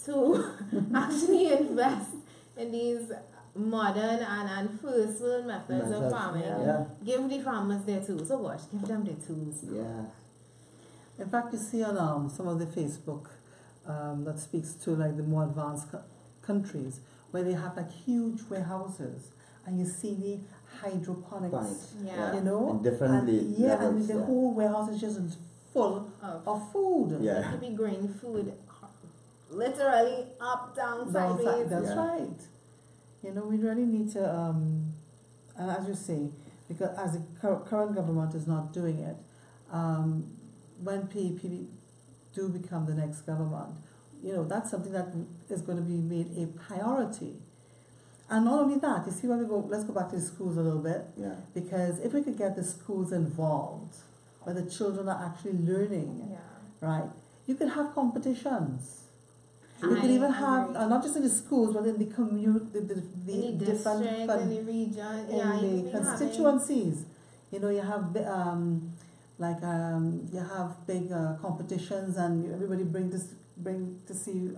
to actually invest in these modern and first world methods of farming. Yeah. Give the farmers their tools. Oh gosh, give them their tools. Yeah. In fact, you see on some of the Facebook that speaks to like the more advanced countries where they have like huge warehouses and you see the hydroponics, Thanks. Yeah. you know, In different and, levels, the yeah. whole warehouse is just full of food. Yeah. You be growing food literally up, down, sideways. That's Yeah. right. You know, we really need to, and as you say, because as the current government is not doing it, when PEP do become the next government, you know, that's something that is going to be made a priority. And not only that, you see where let's go back to the schools a little bit, Yeah. because if we could get the schools involved, where the children are actually learning, Yeah. right, you could have competitions. You I could even have, agree. not just in the schools, but in the community, the In the different district, in the region, yeah, you in be the having- constituencies. You know, you have you have big competitions, and everybody bring to see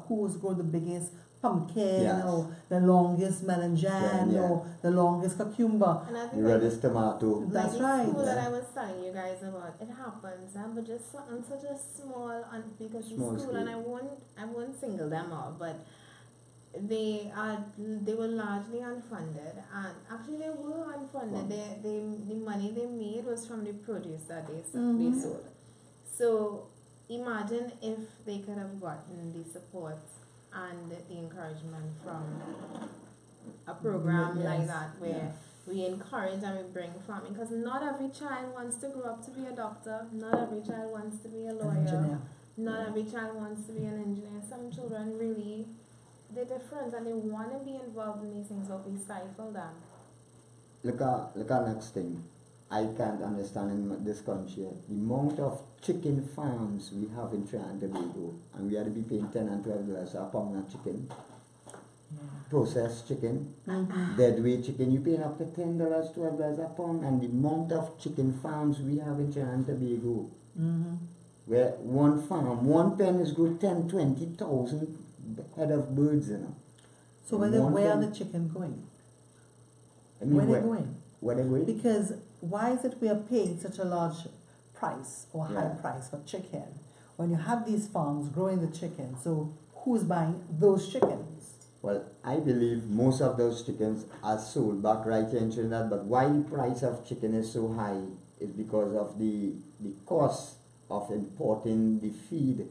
who's grown the biggest pumpkin, Yes. or the longest melon jam, Yeah. or the longest cucumber. And I think You read this tomato. That's like the right. school that Yeah. I was telling you guys about, it happens, but just on such a small, because the Small school, and scale. I won't single them out, but they were largely unfunded, and actually they were unfunded. The money they made was from the produce that they sold. So imagine if they could have gotten the support and the encouragement from a program like Yes. that, where we encourage and we bring farming, because not every child wants to grow up to be a doctor, not every child wants to be a An lawyer, engineer. not every child wants to be an engineer. Some children really, they're different and they want to be involved in these things, but we stifle them. Look at next thing. I can't understand in this country the amount of chicken farms we have in Trinidad and Tobago, and we had to be paying $10 and $12 a pound of chicken, processed chicken, dead weight chicken. You paying up to $10, $12 a pound, and the amount of chicken farms we have in Trinidad and Tobago, where one farm, one pen is good 10, 20,000 head of birds, you know. So where are the chicken going? I mean, Where are they going? Where they going? Because why is it we are paying such a large price or high Yeah. price for chicken when you have these farms growing the chicken? So who's buying those chickens? Well, I believe most of those chickens are sold back right here in Trinidad, but why the price of chicken is so high is because of the cost of importing the feed,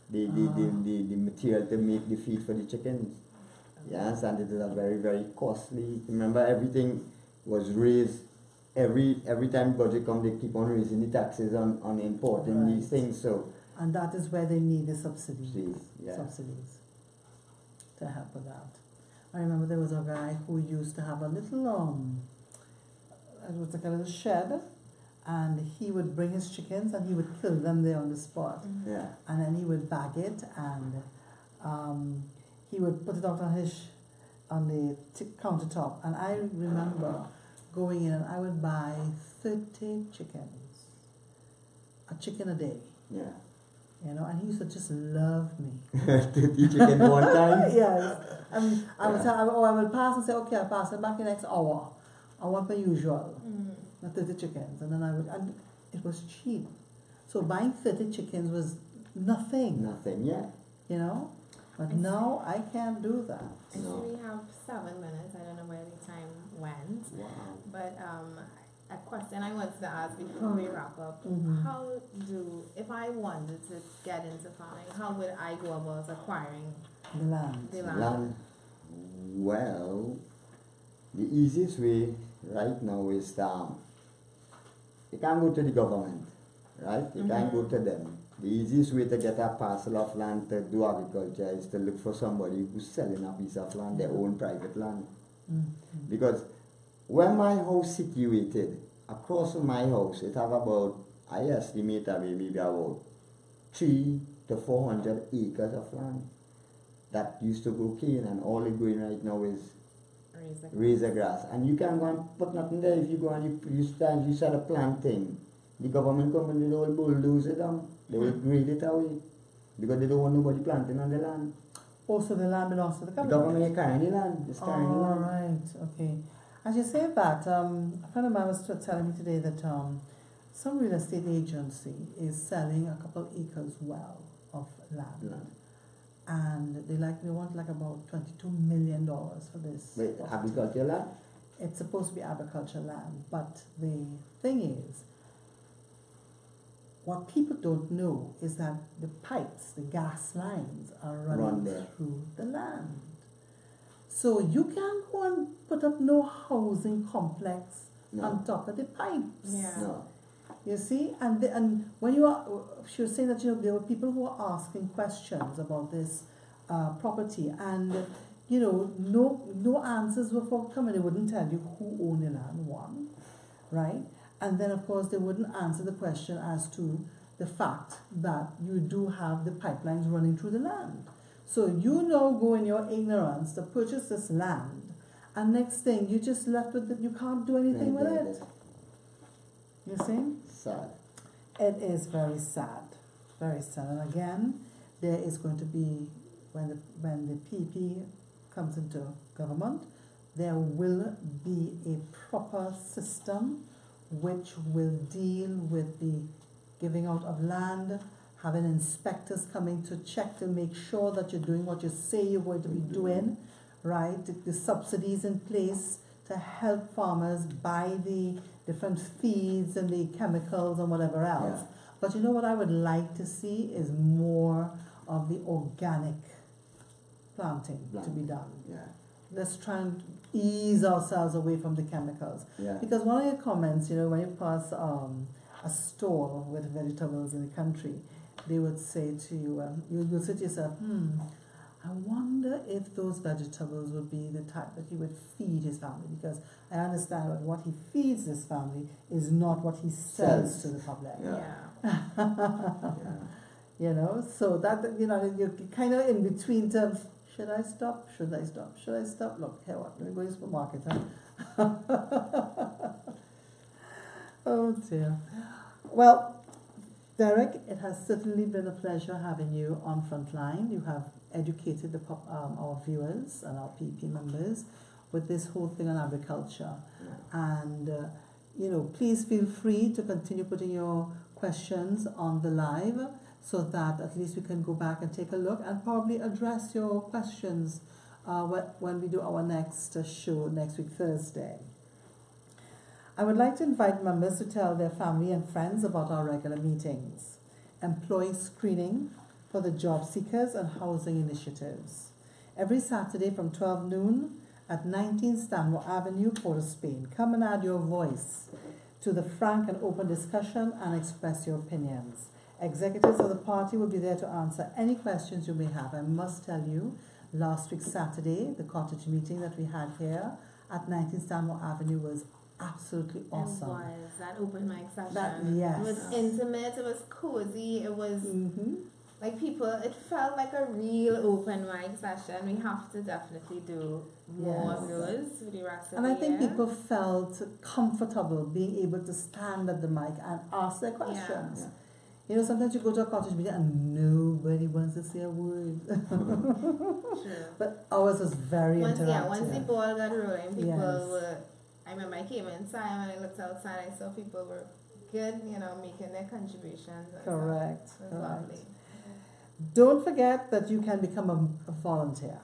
the material to make the feed for the chickens. Yes, and it is a very, very costly. Remember, everything was raised. Every time budget comes, they keep on raising the taxes on importing Right. these things. So, And that is where they need the subsidies. Yeah. Subsidies to help with that. I remember there was a guy who used to have a little it was like a little shed, and he would bring his chickens and he would kill them there on the spot. yeah. And then he would bag it, and he would put it out on the countertop. And I remember going in and I would buy 30 chickens, a chicken a day, Yeah. you know. And he used to just love me. 30 chicken one time? Yes. And I would Yeah. tell, I would pass and say, okay, I'll pass it back in the next hour. I want my usual, the 30 chickens. And then and it was cheap. So buying 30 chickens was nothing, Nothing, yeah. you know. But now I can't do that. I see No. we have 7 minutes. I don't know where the time went. Wow. But a question I wanted to ask before we wrap up: if I wanted to get into farming, how would I go about acquiring The land. the land? Land. Well, the easiest way right now is you can't go to the government, right? You can't go to them. The easiest way to get a parcel of land to do agriculture is to look for somebody who's selling a piece of land, their own private land. Because where my house situated, across from my house, it have about, I estimate maybe about 300 to 400 acres of land that used to go cane, and all it going right now is razor grass. And you can't go and put nothing there. If you go and you start a planting, the government come and they will bulldoze it down. They will grade it away because they don't want nobody planting on the land. Also, the land belongs to the The government. government is carrying the land. It's carrying the Oh, land. right, okay. As you say that, a friend of mine was telling me today that some real estate agency is selling a couple acres of land. Land. And they want like about $22 million for this. Wait, property. agriculture land? It's supposed to be agricultural land, but the thing is, what people don't know is that the pipes, the gas lines are Run running there. through the land. So you can't go and put up no housing complex No. on top of the pipes. Yeah. No. You see, and when she was saying that there were people who were asking questions about this property, and no answers were forthcoming. They wouldn't tell you who owned the land, one, right? And then of course they wouldn't answer the question as to the fact that you do have the pipelines running through the land. So you now go in your ignorance to purchase this land, and next thing you just left with it. You can't do anything with it. You see? Sad. It is very sad, very sad. And again, there is going to be, when the PP comes into government, there will be a proper system which will deal with the giving out of land, having inspectors coming to check to make sure that you're doing what you say you're going to be doing, right? The subsidies in place to help farmers buy the different feeds and the chemicals and whatever else. Yeah. But you know what I would like to see is more of the organic planting to be done. Yeah. let's try and ease ourselves away from the chemicals. Yeah. Because one of your comments, when you pass a stall with vegetables in the country, they would say to you, you'll say to yourself, I wonder if those vegetables would be the type that he would feed his family, because I understand that what he feeds his family is not what he sells to the public. Yeah. So that, you're kind of in between terms. Should I stop? Should I stop? Should I stop? Look, here what? Let me go to the supermarket, huh? Oh dear. Well, Derek, it has certainly been a pleasure having you on Frontline. You have educated our viewers and our PP members with this whole thing on agriculture. Yeah. And, please feel free to continue putting your questions on the live so that at least we can go back and take a look and probably address your questions when we do our next show next week, Thursday. I would like to invite members to tell their family and friends about our regular meetings, employee screening for the job seekers and housing initiatives. Every Saturday from 12 noon at 19 Stanmore Avenue, Port of Spain. Come and add your voice to the frank and open discussion and express your opinions. Executives of the party will be there to answer any questions you may have. I must tell you, last week Saturday, the cottage meeting that we had here at 19 Stanmore Avenue was absolutely awesome. It was. That open mic session. Yes. It was intimate, it was cozy, it was like people, it felt like a real open mic session. We have to definitely do more of those for the rest of and the I think year. people felt comfortable being able to stand at the mic and ask their questions. Yeah. Sometimes you go to a cottage meeting and nobody wants to say a word. True. But ours was very interactive. Once the ball got rolling, people were, I remember I came inside and when I looked outside, I saw people were good, making their contributions. Correct. It was lovely. Don't forget that you can become a volunteer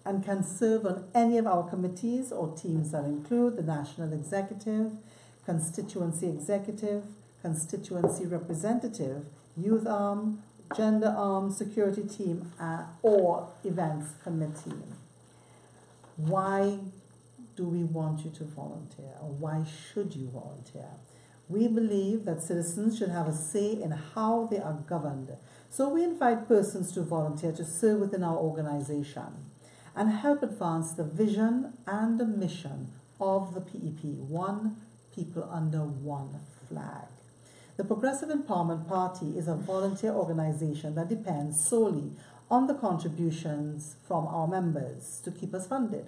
and can serve on any of our committees or teams that include the National Executive, Constituency Executive, Constituency Representative, Youth Arm, Gender Arm, Security Team, or Events Committee. Why do we want you to volunteer, or why should you volunteer? We believe that citizens should have a say in how they are governed. So we invite persons to volunteer to serve within our organization and help advance the vision and the mission of the PEP, one people under one flag. The Progressive Empowerment Party is a volunteer organization that depends solely on the contributions from our members to keep us funded.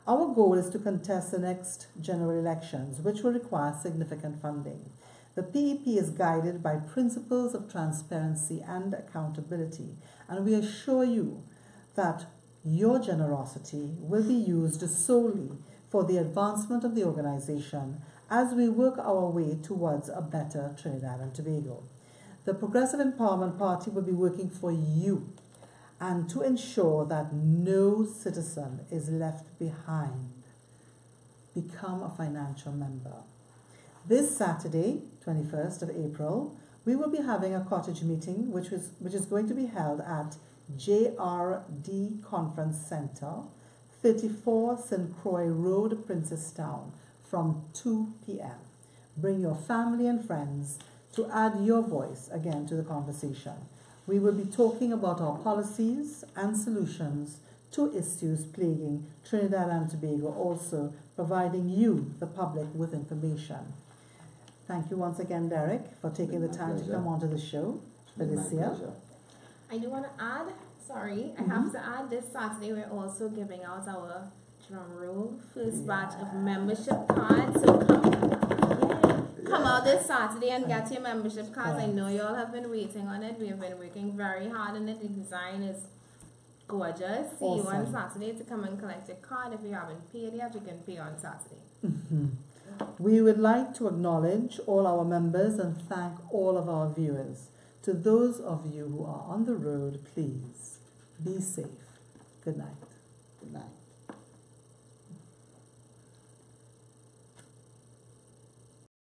Our goal is to contest the next general elections, which will require significant funding. The PEP is guided by principles of transparency and accountability, and we assure you that your generosity will be used solely for the advancement of the organization as we work our way towards a better Trinidad and Tobago. The Progressive Empowerment Party will be working for you and to ensure that no citizen is left behind. Become a financial member. This Saturday, 21st of April, we will be having a cottage meeting which is going to be held at JRD Conference Center, 34 St. Croix Road, Princestown, from 2 p.m. Bring your family and friends to add your voice again to the conversation. We will be talking about our policies and solutions to issues plaguing Trinidad and Tobago, also providing you, the public, with information. Thank you once again, Derek, for taking the time to come onto the show for this year. I do want to add, I have to add, this Saturday we're also giving out our drum roll first batch of membership cards. So come out this Saturday and get your membership cards. I know you all have been waiting on it. We have been working very hard on it. The design is gorgeous. See you on Saturday to come and collect your card. If you haven't paid yet, you can pay on Saturday. We would like to acknowledge all our members and thank all of our viewers. To those of you who are on the road, please be safe. Good night. Good night.